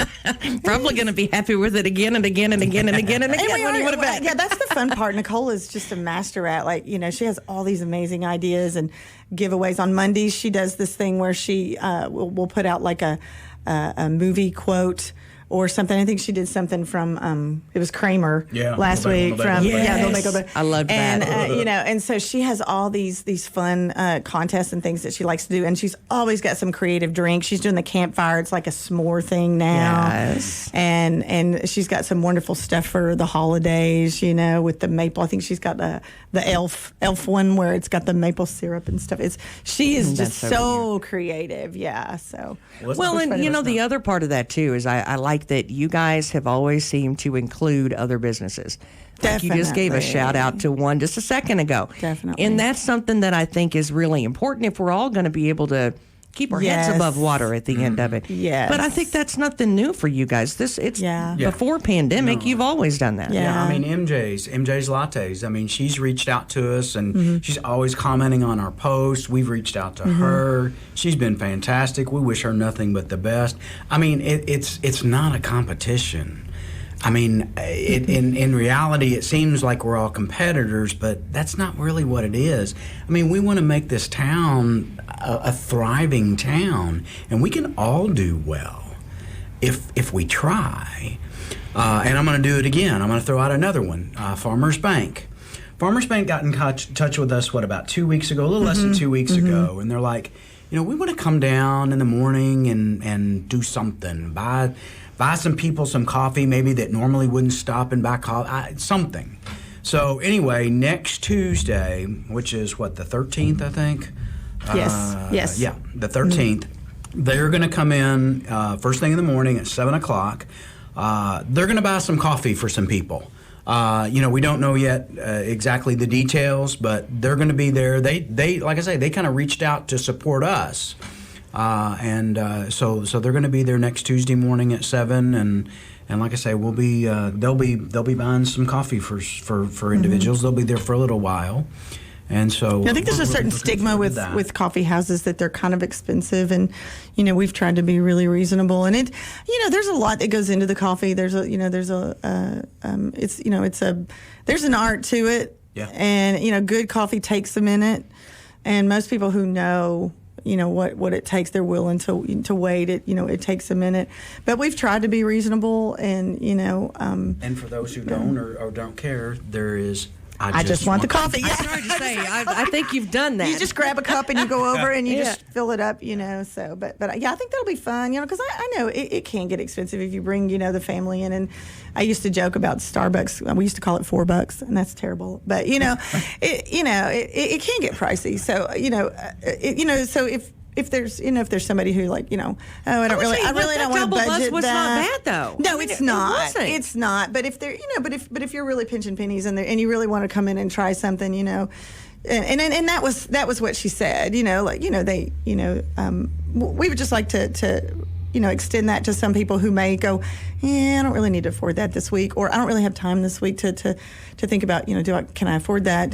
[SPEAKER 1] Probably going to be happy with it again and again and again and again and again
[SPEAKER 3] And we
[SPEAKER 1] when you
[SPEAKER 3] are-
[SPEAKER 1] want to bet.
[SPEAKER 3] Yeah, that's the fun part. Nicole is just a master at she has all these amazing ideas and giveaways. On Mondays, she does this thing where she will put out like a movie quote or something. I think she did something from it was Kramer
[SPEAKER 4] Yeah,
[SPEAKER 3] last
[SPEAKER 4] Little
[SPEAKER 3] week
[SPEAKER 4] Bagel,
[SPEAKER 3] from
[SPEAKER 4] Little Bagel.
[SPEAKER 3] Little
[SPEAKER 1] Yes.
[SPEAKER 3] Bagel.
[SPEAKER 1] I loved that.
[SPEAKER 3] And and so she has all these fun contests and things that she likes to do, and she's always got some creative drinks. She's doing the campfire. It's like a s'more thing now.
[SPEAKER 1] Yes.
[SPEAKER 3] And she's got some wonderful stuff for the holidays, with the maple. I think she's got the elf one where it's got the maple syrup and stuff. She is
[SPEAKER 1] That's
[SPEAKER 3] just
[SPEAKER 1] so
[SPEAKER 3] so creative. Yeah. So
[SPEAKER 1] Well, and the other part of that too is I like that you guys have always seemed to include other businesses. Like you just gave a
[SPEAKER 3] Definitely.
[SPEAKER 1] shout out to one just a second ago.
[SPEAKER 3] Definitely.
[SPEAKER 1] And that's something that I think is really important if we're all going to be able to keep our heads
[SPEAKER 3] Yes.
[SPEAKER 1] above water at the end of it.
[SPEAKER 3] Yes.
[SPEAKER 1] But I think that's nothing new for you guys. It's
[SPEAKER 3] Yeah.
[SPEAKER 1] before pandemic, you've always done that.
[SPEAKER 3] Yeah.
[SPEAKER 4] Yeah, I mean MJ's lattes. I mean, she's reached out to us, and
[SPEAKER 3] Mm-hmm.
[SPEAKER 4] she's always commenting on our posts. We've reached out to her. She's been fantastic. We wish her nothing but the best. I mean, it's not a competition. I mean, in reality, it seems like we're all competitors, but that's not really what it is. I mean, we want to make this town a thriving town, and we can all do well if we try. And I'm going to do it again. I'm going to throw out another one. Farmers Bank. Farmers Bank got in touch with us, about 2 weeks ago, a little less than 2 weeks ago, and they're like, we want to come down in the morning and do something, buy some people some coffee, maybe that normally wouldn't stop and buy coffee, something. So anyway, next Tuesday, which is the 13th, I think.
[SPEAKER 3] Yes.
[SPEAKER 4] Yeah, the 13th. They're going to come in first thing in the morning at 7 o'clock. They're going to buy some coffee for some people. We don't know yet exactly the details, but they're going to be there. They like I say, they kind of reached out to support us, so they're going to be there next Tuesday morning at 7, and like I say, we'll be they'll be buying some coffee for individuals. They'll be there for a little while. And so
[SPEAKER 3] I think there's a certain
[SPEAKER 4] looking
[SPEAKER 3] stigma
[SPEAKER 4] forward
[SPEAKER 3] with
[SPEAKER 4] to that.
[SPEAKER 3] with coffee houses that they're kind of expensive, and we've tried to be really reasonable. And it, there's a lot that goes into the coffee. There's a there's an art to it.
[SPEAKER 4] Yeah.
[SPEAKER 3] And good coffee takes a minute, and most people who know what it takes, they're willing to wait. It takes a minute, but we've tried to be reasonable, and
[SPEAKER 4] And for those who don't or don't care, there is
[SPEAKER 3] I just want the coffee.
[SPEAKER 1] I
[SPEAKER 3] Yeah.
[SPEAKER 1] started to say, I think you've done that.
[SPEAKER 3] You just grab a cup and you go over and you
[SPEAKER 1] Yeah.
[SPEAKER 3] just fill it up, So, but yeah, I think that'll be fun, because I know it can get expensive if you bring, the family in. And I used to joke about Starbucks. We used to call it $4, and that's terrible. But it can get pricey. So so if there's somebody who I don't really don't want to budget
[SPEAKER 1] was
[SPEAKER 3] that.
[SPEAKER 1] not bad though.
[SPEAKER 3] No, it's not.
[SPEAKER 1] It wasn't.
[SPEAKER 3] It's not. But if they're but if you're really pinching pennies and you really want to come in and try something, and that was what she said. We would just like to extend that to some people who may go, I don't really need to afford that this week, or I don't really have time this week to think about, can I afford that?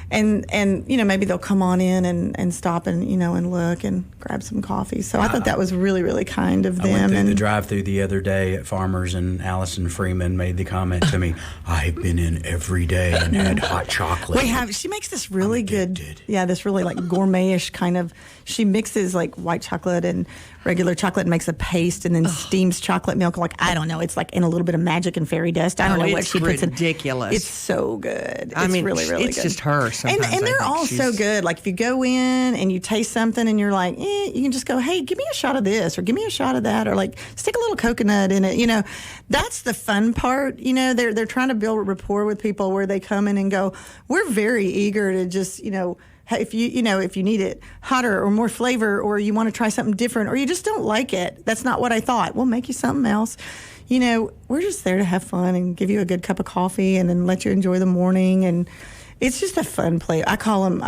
[SPEAKER 3] And maybe they'll come on in and stop and, and look and grab some coffee. So I thought that was really, really kind of them.
[SPEAKER 4] I went through
[SPEAKER 3] and
[SPEAKER 4] the drive-through the other day at Farmers, and Allison Freeman made the comment to me, I've been in every day and had hot chocolate.
[SPEAKER 3] She makes this really good,
[SPEAKER 4] addicted.
[SPEAKER 3] this really gourmet-ish kind of, she mixes white chocolate and regular chocolate and makes a paste and then steams chocolate milk. I don't know. It's in a little bit of magic and fairy dust. I don't know what she puts in.
[SPEAKER 1] Ridiculous.
[SPEAKER 3] It's so good.
[SPEAKER 1] I mean,
[SPEAKER 3] really, really
[SPEAKER 1] it's
[SPEAKER 3] good.
[SPEAKER 1] just her.
[SPEAKER 3] And they're all so good. If you go in and you taste something and you're like, you can just go, hey, give me a shot of this or give me a shot of that, or stick a little coconut in it. That's the fun part. They're trying to build rapport with people where they come in and go, we're very eager to just, if you need it hotter or more flavor, or you want to try something different, or you just don't like it, that's not what I thought. We'll make you something else. We're just there to have fun and give you a good cup of coffee and then let you enjoy the morning. And it's just a fun place. I call them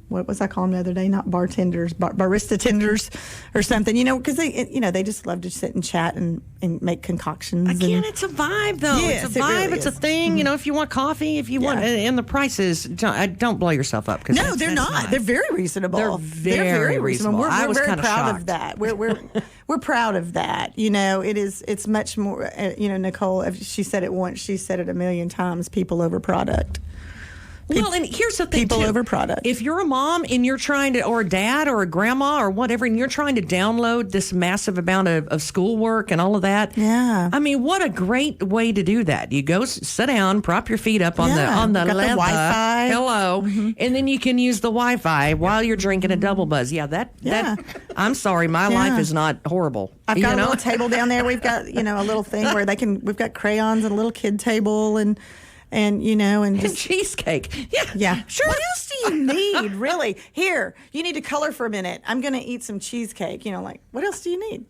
[SPEAKER 3] what was I calling them the other day? Not bartenders, barista tenders or something, because they just love to sit and chat and make concoctions.
[SPEAKER 1] Again, it's a vibe, though.
[SPEAKER 3] Yes,
[SPEAKER 1] it's a vibe.
[SPEAKER 3] really
[SPEAKER 1] it's a
[SPEAKER 3] is.
[SPEAKER 1] thing. If you want coffee, if you want, and the prices, don't blow yourself up.
[SPEAKER 3] No, they're not. They're very reasonable.
[SPEAKER 1] They're very reasonable.
[SPEAKER 3] We're
[SPEAKER 1] I was
[SPEAKER 3] very
[SPEAKER 1] kinda
[SPEAKER 3] proud
[SPEAKER 1] shocked.
[SPEAKER 3] of that. We're proud of that. It's much more. Nicole, if she said it once, she said it a million times. People over product.
[SPEAKER 1] Well, and here's the thing,
[SPEAKER 3] people
[SPEAKER 1] too.
[SPEAKER 3] over product.
[SPEAKER 1] If you're a mom and you're trying to, or a dad or a grandma or whatever, and you're trying to download this massive amount of schoolwork and all of that,
[SPEAKER 3] Yeah.
[SPEAKER 1] I mean, what a great way to do that. You go sit down, prop your feet up on
[SPEAKER 3] Yeah,
[SPEAKER 1] the
[SPEAKER 3] got the
[SPEAKER 1] leather,
[SPEAKER 3] Wi-Fi.
[SPEAKER 1] hello, and then you can use the Wi-Fi while you're drinking a double buzz. Yeah, that I'm sorry, my life is not horrible.
[SPEAKER 3] I've got a little table down there. We've got a little thing where we've got crayons and a little kid table and just
[SPEAKER 1] cheesecake.
[SPEAKER 3] Yeah.
[SPEAKER 1] Sure.
[SPEAKER 3] What else do you need, really? Here, you need to color for a minute. I'm going to eat some cheesecake. What else do you need?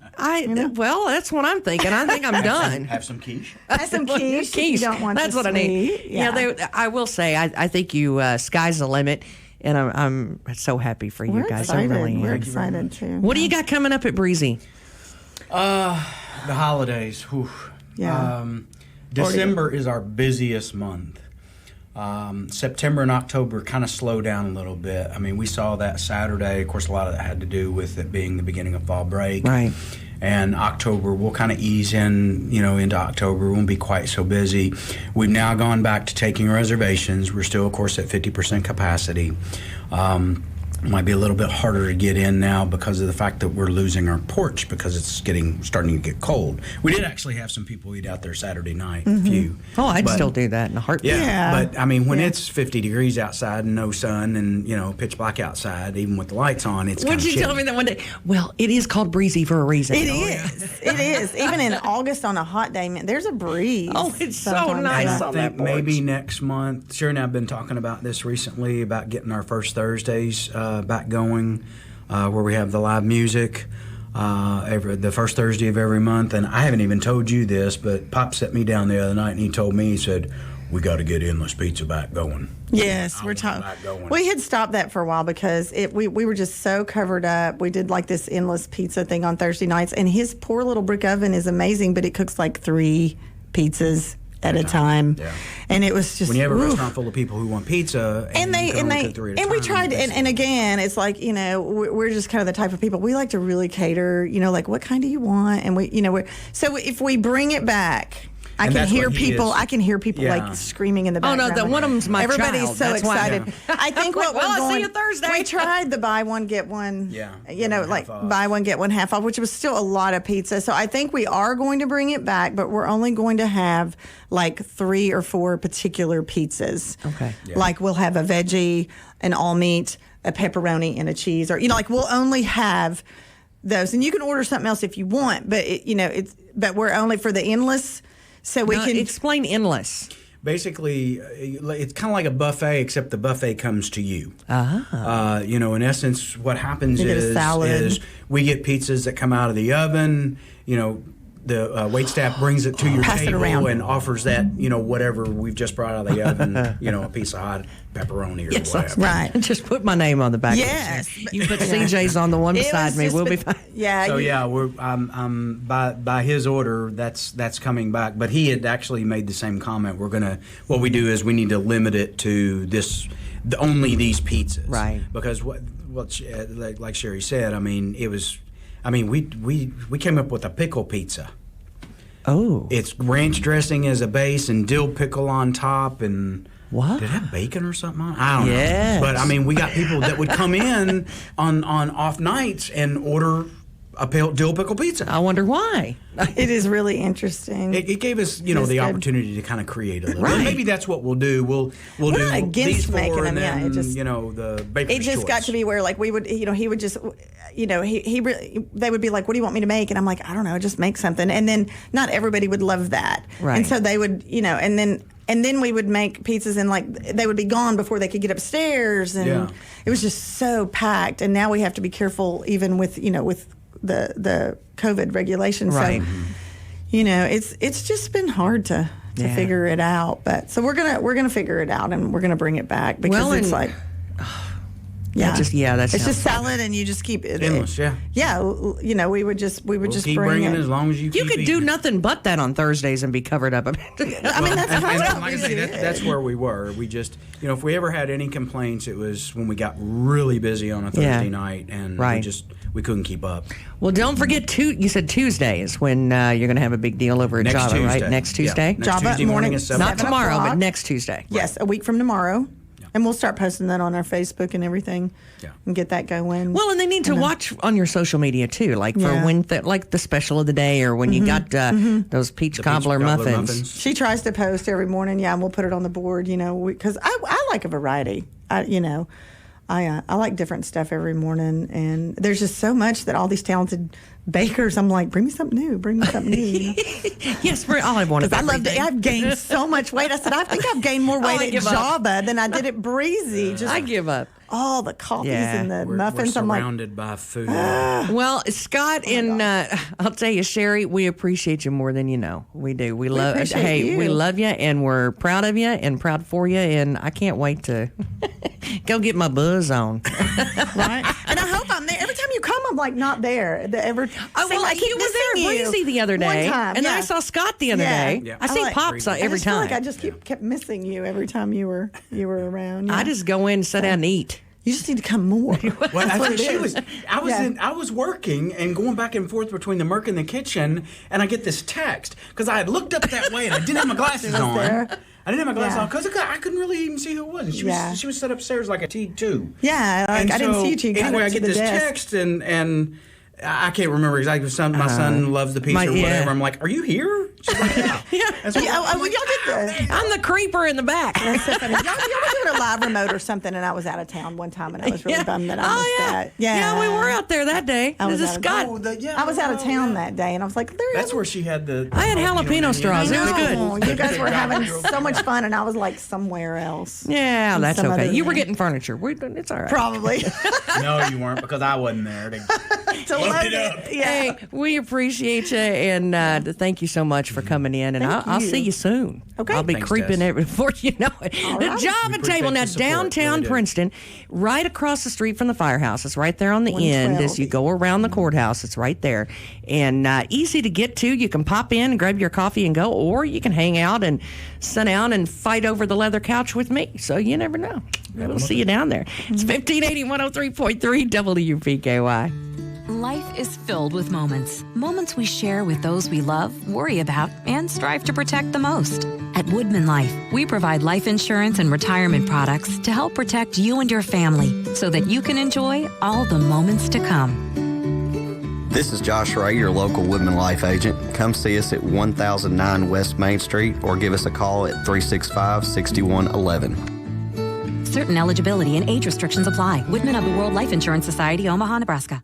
[SPEAKER 1] Well, that's what I'm thinking. I think I'm done.
[SPEAKER 4] Have some quiche.
[SPEAKER 3] Have some quiche.
[SPEAKER 1] Quiche.
[SPEAKER 3] You don't want
[SPEAKER 1] That's
[SPEAKER 3] the
[SPEAKER 1] what I need.
[SPEAKER 3] sweet. Yeah.
[SPEAKER 1] I will say, I think you sky's the limit, and I'm so happy for you
[SPEAKER 3] We're
[SPEAKER 1] guys.
[SPEAKER 3] excited.
[SPEAKER 1] I really am.
[SPEAKER 3] We're excited too.
[SPEAKER 1] What do you got coming up at Breezy?
[SPEAKER 4] The holidays. Whew.
[SPEAKER 3] Yeah.
[SPEAKER 4] December is our busiest month. September and October kind of slow down a little bit. I mean, we saw that Saturday. Of course, a lot of that had to do with it being the beginning of fall break.
[SPEAKER 1] Right.
[SPEAKER 4] And October, we'll kind of ease in, into October. We won't be quite so busy. We've now gone back to taking reservations. We're still, of course, at 50% capacity. Might be a little bit harder to get in now because of the fact that we're losing our porch because it's starting to get cold. We did actually have some people eat out there Saturday night, a few.
[SPEAKER 1] Oh, I'd
[SPEAKER 4] But-
[SPEAKER 1] still do that in a heartbeat.
[SPEAKER 4] Yeah, but I mean, when it's 50 degrees outside and no sun and pitch black outside, even with the lights on, it's kind
[SPEAKER 1] Would
[SPEAKER 4] of
[SPEAKER 1] you tell me that one day? Well, it is called Breezy for a reason.
[SPEAKER 3] It is. It is. Even in August on a hot day, man, there's a breeze.
[SPEAKER 1] Oh, it's so
[SPEAKER 3] sometimes.
[SPEAKER 1] nice
[SPEAKER 4] And I
[SPEAKER 1] on that
[SPEAKER 4] think maybe
[SPEAKER 1] porch.
[SPEAKER 4] next month. Sherry and I have been talking about this recently about getting our first Thursdays back going, where we have the live music the first Thursday of every month. And I haven't even told you this, but Pop set me down the other night and he told me, he said, we got to get Endless Pizza back going.
[SPEAKER 3] Yes,
[SPEAKER 4] I
[SPEAKER 3] we're
[SPEAKER 4] want
[SPEAKER 3] talking.
[SPEAKER 4] that going.
[SPEAKER 3] We had stopped that for a while because we were just so covered up. We did this endless pizza thing on Thursday nights, and his poor little brick oven is amazing, but it cooks 3 pizzas at a time.
[SPEAKER 4] Yeah.
[SPEAKER 3] And it was just
[SPEAKER 4] When you have a
[SPEAKER 3] oof.
[SPEAKER 4] restaurant full of people who want pizza,
[SPEAKER 3] And
[SPEAKER 4] you can only cook 3 at a
[SPEAKER 3] and we
[SPEAKER 4] time,
[SPEAKER 3] tried,
[SPEAKER 4] it's-
[SPEAKER 3] and again, it's we're just kind of the type of people we like to really cater. What kind do you want? And so if we bring it back, I
[SPEAKER 4] And
[SPEAKER 3] can
[SPEAKER 4] that's
[SPEAKER 3] hear
[SPEAKER 4] what he
[SPEAKER 3] people.
[SPEAKER 4] is.
[SPEAKER 3] I can hear people
[SPEAKER 4] Yeah.
[SPEAKER 3] like screaming in the
[SPEAKER 1] Oh, no,
[SPEAKER 3] background.
[SPEAKER 1] one of them's my
[SPEAKER 3] Everybody's
[SPEAKER 1] child.
[SPEAKER 3] so
[SPEAKER 1] That's why-
[SPEAKER 3] excited. I think
[SPEAKER 1] Like,
[SPEAKER 3] what
[SPEAKER 1] well,
[SPEAKER 3] we're
[SPEAKER 1] I'll
[SPEAKER 3] going.
[SPEAKER 1] see you Thursday.
[SPEAKER 3] We tried the buy one get one.
[SPEAKER 4] Yeah,
[SPEAKER 3] You know,
[SPEAKER 4] half
[SPEAKER 3] like
[SPEAKER 4] off.
[SPEAKER 3] buy one get one half off, which was still a lot of pizza. So I think we are going to bring it back, but we're only going to have like 3 or 4 particular pizzas.
[SPEAKER 1] Okay.
[SPEAKER 4] Yeah.
[SPEAKER 3] Like we'll have a veggie, an all meat, a pepperoni, and a cheese, or like we'll only have those. And you can order something else if you want, but but we're only for the endless. So we
[SPEAKER 1] Now,
[SPEAKER 3] can
[SPEAKER 1] explain endless.
[SPEAKER 4] Basically, it's kind of like a buffet, except the buffet comes to you. In essence, what happens
[SPEAKER 3] You get a salad.
[SPEAKER 4] is we get pizzas that come out of the oven. The waitstaff brings it to your
[SPEAKER 3] Pass it
[SPEAKER 4] table
[SPEAKER 3] around.
[SPEAKER 4] and offers that, whatever we've just brought out of the oven, a piece of hot pepperoni or whatever.
[SPEAKER 3] right.
[SPEAKER 1] Just put my name on the back.
[SPEAKER 3] Yes.
[SPEAKER 1] Of it. You put CJ's on the one
[SPEAKER 3] It
[SPEAKER 1] beside
[SPEAKER 3] was
[SPEAKER 1] me.
[SPEAKER 3] just
[SPEAKER 1] We'll be
[SPEAKER 3] bet-
[SPEAKER 1] fine.
[SPEAKER 3] Yeah.
[SPEAKER 4] So by his order, that's coming back. But he had actually made the same comment. What we do is we need to limit it to only these pizzas,
[SPEAKER 1] Right.
[SPEAKER 4] Because like Sherry said, we came up with a pickle pizza.
[SPEAKER 1] Oh.
[SPEAKER 4] It's ranch dressing as a base and dill pickle on top and.
[SPEAKER 1] What?
[SPEAKER 4] Did it have bacon or something on it? I don't
[SPEAKER 1] Yes.
[SPEAKER 4] know. But we got people that would come in on off nights and order a dill pickle pizza.
[SPEAKER 1] I wonder why.
[SPEAKER 3] It is really interesting.
[SPEAKER 4] It gave us,
[SPEAKER 3] It's
[SPEAKER 4] the
[SPEAKER 3] good.
[SPEAKER 4] opportunity to kind of create a little.
[SPEAKER 1] Right.
[SPEAKER 4] And maybe that's what we'll do. We'll do
[SPEAKER 3] not against
[SPEAKER 4] these 4
[SPEAKER 3] making
[SPEAKER 4] and
[SPEAKER 3] them, yeah,
[SPEAKER 4] then,
[SPEAKER 3] it just-
[SPEAKER 4] the baker's
[SPEAKER 3] It just got
[SPEAKER 4] choice.
[SPEAKER 3] to be where like we would, he would just, they would be like, "What do you want me to make?" And I'm like, "I don't know, just make something." And then not everybody would love that,
[SPEAKER 1] Right.
[SPEAKER 3] And so they would, and then we would make pizzas and like they would be gone before they could get upstairs, and
[SPEAKER 4] Yeah.
[SPEAKER 3] it was just so packed. And now we have to be careful even with with the COVID regulations.
[SPEAKER 1] Right.
[SPEAKER 3] So, it's just been hard to
[SPEAKER 1] Yeah.
[SPEAKER 3] figure it out. But so we're gonna figure it out and we're gonna bring it back because
[SPEAKER 1] Well,
[SPEAKER 3] it's
[SPEAKER 1] and-
[SPEAKER 3] like. Yeah,
[SPEAKER 1] that
[SPEAKER 3] it's
[SPEAKER 1] sounds
[SPEAKER 3] just salad, and you just keep it.
[SPEAKER 4] Endless, yeah.
[SPEAKER 3] Yeah, we would just
[SPEAKER 4] We'll
[SPEAKER 3] just
[SPEAKER 4] keep
[SPEAKER 3] bring
[SPEAKER 4] bringing
[SPEAKER 3] it.
[SPEAKER 4] as long as you
[SPEAKER 1] You
[SPEAKER 4] keep
[SPEAKER 1] could do
[SPEAKER 4] eating.
[SPEAKER 1] nothing but that on Thursdays and be covered up.
[SPEAKER 3] I mean, that's
[SPEAKER 4] And
[SPEAKER 3] kind of
[SPEAKER 4] like I say, that's where we were. We just, if we ever had any complaints, it was when we got really busy on a
[SPEAKER 1] Yeah.
[SPEAKER 4] Thursday night, and
[SPEAKER 1] Right.
[SPEAKER 4] we couldn't keep up.
[SPEAKER 1] Well, don't forget, you said Tuesday is when you're going to have a big deal over at
[SPEAKER 4] Next
[SPEAKER 1] Java, right?
[SPEAKER 4] Tuesday.
[SPEAKER 1] Next
[SPEAKER 4] Yeah.
[SPEAKER 1] Tuesday?
[SPEAKER 4] Next
[SPEAKER 3] Java
[SPEAKER 4] Tuesday morning
[SPEAKER 3] morning,
[SPEAKER 4] at 7
[SPEAKER 1] Not
[SPEAKER 3] o'clock.
[SPEAKER 1] tomorrow, but next Tuesday.
[SPEAKER 3] Yes, a week from tomorrow, and we'll start posting that on our Facebook and everything,
[SPEAKER 4] Yeah.
[SPEAKER 3] and get that going.
[SPEAKER 1] Well, and they need to watch on your social media too, like for
[SPEAKER 3] Yeah.
[SPEAKER 1] when like the special of the day, or when you got those peach
[SPEAKER 4] The peach
[SPEAKER 1] cobbler
[SPEAKER 4] cobbler
[SPEAKER 1] muffins.
[SPEAKER 3] she tries to post every morning, and we'll put it on the board, because I like a variety. I like different stuff every morning, and there's just so much that all these talented bakers. I'm like, bring me something new. Bring me something new.
[SPEAKER 1] Yes, I'll have one of
[SPEAKER 3] Because I love
[SPEAKER 1] everything.
[SPEAKER 3] I've gained so much weight. I said, I think I've gained more
[SPEAKER 1] Oh, I
[SPEAKER 3] weight at
[SPEAKER 1] give up.
[SPEAKER 3] Java than I did at Breezy. Just
[SPEAKER 1] I give up.
[SPEAKER 3] all the coffees
[SPEAKER 1] Yeah.
[SPEAKER 3] and the
[SPEAKER 4] We're
[SPEAKER 3] muffins. I'm like,
[SPEAKER 4] surrounded by food.
[SPEAKER 1] Well, Scott and I'll tell you, Sherry, we appreciate you more than you know. We do. We love.
[SPEAKER 3] appreciate
[SPEAKER 1] Hey,
[SPEAKER 3] you.
[SPEAKER 1] we love you, and we're proud of you, and proud for you, and I can't wait to go get my buzz on.
[SPEAKER 3] right? And I hope I'm there. Every time you come, I'm like not there. I keep
[SPEAKER 1] you were there,
[SPEAKER 3] missing you.
[SPEAKER 1] Breezy, the other day,
[SPEAKER 3] One time,
[SPEAKER 1] and then I
[SPEAKER 3] yeah.
[SPEAKER 1] saw Scott the other
[SPEAKER 3] Yeah.
[SPEAKER 1] day.
[SPEAKER 4] Yeah.
[SPEAKER 1] I
[SPEAKER 3] I
[SPEAKER 1] see
[SPEAKER 3] like
[SPEAKER 1] Pops
[SPEAKER 4] Breezy.
[SPEAKER 1] every
[SPEAKER 3] I just feel
[SPEAKER 1] time.
[SPEAKER 3] like I just kept missing you every time you were around.
[SPEAKER 1] I
[SPEAKER 3] Yeah.
[SPEAKER 1] just go in, sit down, and eat.
[SPEAKER 3] You just need to come more.
[SPEAKER 4] Well, I
[SPEAKER 3] what
[SPEAKER 4] think
[SPEAKER 3] it
[SPEAKER 4] she
[SPEAKER 3] is.
[SPEAKER 4] was. I was
[SPEAKER 3] Yeah.
[SPEAKER 4] I was working and going back and forth between the Merc and the kitchen, and I get this text because I had looked up that way and I didn't have my glasses on.
[SPEAKER 3] there.
[SPEAKER 4] I didn't have my glasses
[SPEAKER 3] Yeah.
[SPEAKER 4] on because I couldn't really even see who it was. And
[SPEAKER 3] Yeah.
[SPEAKER 4] she was set upstairs like a T2.
[SPEAKER 3] Yeah, like,
[SPEAKER 4] And
[SPEAKER 3] I didn't
[SPEAKER 4] so,
[SPEAKER 3] see you till you got
[SPEAKER 4] anyway,
[SPEAKER 3] up
[SPEAKER 4] I
[SPEAKER 3] to
[SPEAKER 4] get
[SPEAKER 3] the
[SPEAKER 4] this
[SPEAKER 3] desk.
[SPEAKER 4] text and I can't remember exactly. My son loves the pizza or
[SPEAKER 1] yeah.
[SPEAKER 4] whatever. I'm like, "Are you here?" She's like, "Yeah." And so
[SPEAKER 3] Yeah,
[SPEAKER 4] I'm
[SPEAKER 3] well,
[SPEAKER 4] like,
[SPEAKER 3] y'all did the.
[SPEAKER 1] I'm the creeper in the back.
[SPEAKER 3] That's so funny. Y'all were doing a live remote or something, and I was out of town one time, and I was really bummed that I missed that.
[SPEAKER 1] Yeah, we were out there that day.
[SPEAKER 3] I was
[SPEAKER 1] This is
[SPEAKER 3] out of
[SPEAKER 1] Scott.
[SPEAKER 3] town. I was out of town that day, and I was like,
[SPEAKER 4] That's where she had the.
[SPEAKER 1] I had jalapeno straws. It was good.
[SPEAKER 3] No, you guys were having so much fun, and I was like somewhere else.
[SPEAKER 1] Yeah,
[SPEAKER 3] In
[SPEAKER 1] that's
[SPEAKER 3] some
[SPEAKER 1] okay.
[SPEAKER 3] other
[SPEAKER 1] You were
[SPEAKER 3] land.
[SPEAKER 1] getting furniture. It's all right.
[SPEAKER 3] Probably.
[SPEAKER 4] No, you weren't because I wasn't there.
[SPEAKER 3] to
[SPEAKER 4] Look
[SPEAKER 3] load
[SPEAKER 4] it up.
[SPEAKER 3] Yeah.
[SPEAKER 1] Hey, we appreciate you, and thank you so much for coming in. And I'll
[SPEAKER 3] you.
[SPEAKER 1] see you soon.
[SPEAKER 3] Okay.
[SPEAKER 1] I'll be
[SPEAKER 4] Thanks,
[SPEAKER 1] creeping
[SPEAKER 4] Tess.
[SPEAKER 1] every before you know it. The
[SPEAKER 3] right.
[SPEAKER 1] Java
[SPEAKER 4] We
[SPEAKER 1] Table
[SPEAKER 4] appreciate
[SPEAKER 1] now,
[SPEAKER 4] the support,
[SPEAKER 1] downtown
[SPEAKER 4] really do.
[SPEAKER 1] Princeton, right across the street from the firehouse. It's right there on the end
[SPEAKER 3] 112.
[SPEAKER 1] as you go around the courthouse. It's right there, and easy to get to. You can pop in and grab your coffee and go, or you can hang out and sit down and fight over the leather couch with me. So you never know. We'll see you down there. It's 1580 103.3 WPKY.
[SPEAKER 5] Life is filled with moments. Moments we share with those we love, worry about, and strive to protect the most. At Woodman Life, we provide life insurance and retirement products to help protect you and your family so that you can enjoy all the moments to come.
[SPEAKER 6] This is Josh Ray, your local Woodman Life agent. Come see us at 1009 West Main Street or give us a call at 365-6111.
[SPEAKER 5] Certain eligibility and age restrictions apply. Woodman of the World Life Insurance Society, Omaha, Nebraska.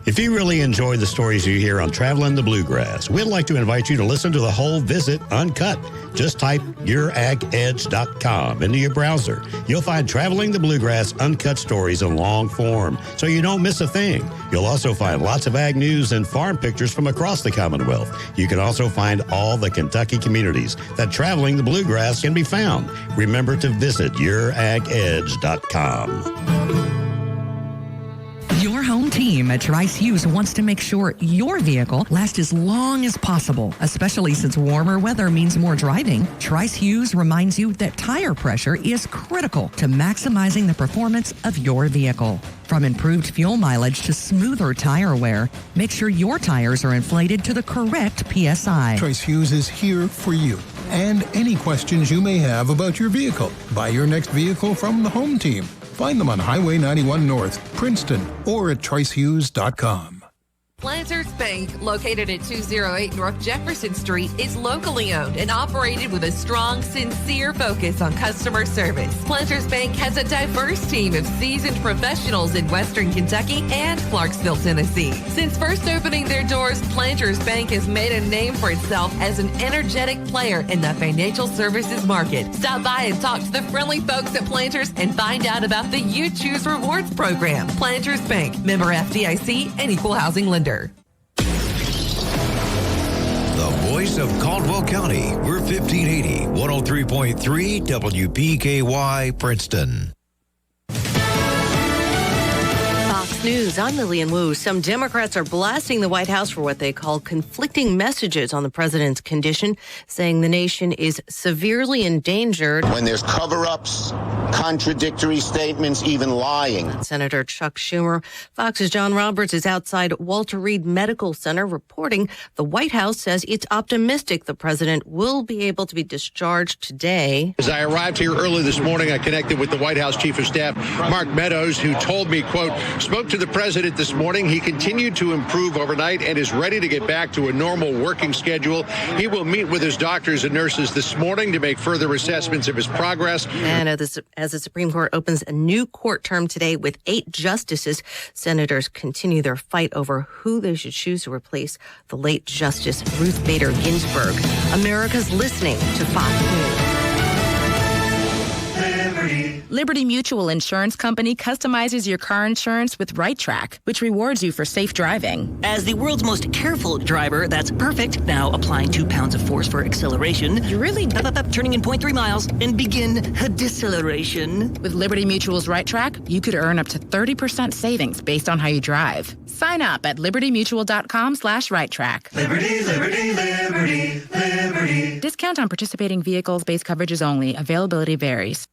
[SPEAKER 7] If you really enjoy the stories you hear on Traveling the Bluegrass, we'd like to invite you to listen to the whole visit uncut. Just type youragadge.com into your browser. You'll find Traveling the Bluegrass uncut stories in long form, so you don't miss a thing. You'll also find lots of ag news and farm pictures from across the Commonwealth. You can also find all the Kentucky communities that Traveling the Bluegrass can be found. Remember to visit youragadge.com.
[SPEAKER 8] Your home team at Trice Hughes wants to make sure your vehicle lasts as long as possible, especially since warmer weather means more driving. Trice Hughes reminds you that tire pressure is critical to maximizing the performance of your vehicle. From improved fuel mileage to smoother tire wear, make sure your tires are inflated to the correct PSI.
[SPEAKER 9] Trice Hughes is here for you and any questions you may have about your vehicle. Buy your next vehicle from the home team. Find them on Highway 91 North, Princeton, or at tricehughes.com.
[SPEAKER 10] Planters Bank, located at 208 North Jefferson Street, is locally owned and operated with a strong, sincere focus on customer service. Planters Bank has a diverse team of seasoned professionals in Western Kentucky and Clarksville, Tennessee. Since first opening their doors, Planters Bank has made a name for itself as an energetic player in the financial services market. Stop by and talk to the friendly folks at Planters and find out about the You Choose Rewards program. Planters Bank, member FDIC and equal housing lender.
[SPEAKER 11] The voice of Caldwell County. We're 1580, 103.3 WPKY, Princeton.
[SPEAKER 12] Fox News, I'm Lillian Wu. Some Democrats are blasting the White House for what they call conflicting messages on the president's condition, saying the nation is severely endangered.
[SPEAKER 13] When there's cover-ups, contradictory statements, even lying.
[SPEAKER 12] Senator Chuck Schumer. Fox's John Roberts is outside Walter Reed Medical Center reporting the White House says it's optimistic the president will be able to be discharged today.
[SPEAKER 14] As I arrived here early this morning, I connected with the White House Chief of Staff, Mark Meadows, who told me, quote, spoke to the president this morning. He continued to improve overnight and is ready to get back to a normal working schedule. He will meet with his doctors and nurses this morning to make further assessments of his progress.
[SPEAKER 12] And as the Supreme Court opens a new court term today with 8 justices, senators continue their fight over who they should choose to replace the late Justice Ruth Bader Ginsburg. America's listening to Fox News.
[SPEAKER 15] Liberty Mutual Insurance Company customizes your car insurance with Right Track, which rewards you for safe driving.
[SPEAKER 16] As the world's most careful driver, that's perfect. Now applying 2 pounds of force for acceleration.
[SPEAKER 15] You really
[SPEAKER 16] up, turning in 0.3 miles and begin a deceleration.
[SPEAKER 15] With Liberty Mutual's Right Track, you could earn up to 30% savings based on how you drive. Sign up at libertymutual.com/righttrack.
[SPEAKER 17] Liberty, liberty, liberty, liberty.
[SPEAKER 15] Discount on participating vehicles, base coverages only. Availability varies.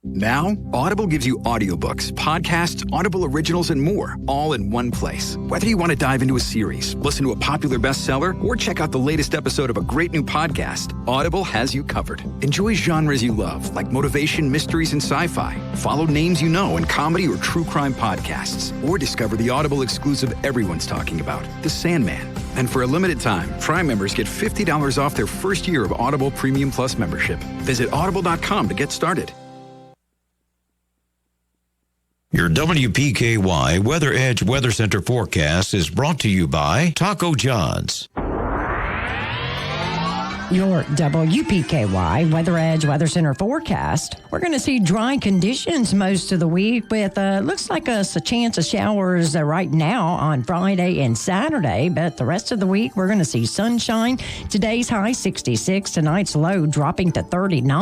[SPEAKER 18] Now, Audible gives you audiobooks, podcasts, Audible originals, and more, all in one place. Whether you want to dive into a series, listen to a popular bestseller, or check out the latest episode of a great new podcast, Audible has you covered. Enjoy genres you love, like motivation, mysteries, and sci-fi. Follow names you know in comedy or true crime podcasts. Or discover the Audible exclusive everyone's talking about, The Sandman. And for a limited time, Prime members get $50 off their first year of Audible Premium Plus membership. Visit audible.com to get started.
[SPEAKER 11] Your WPKY Weather Edge Weather Center forecast is brought to you by Taco John's.
[SPEAKER 19] Your WPKY Weather Edge Weather Center forecast. We're going to see dry conditions most of the week with looks like a chance of showers right now on Friday and Saturday, but the rest of the week we're going to see sunshine. Today's high 66, tonight's low dropping to 39.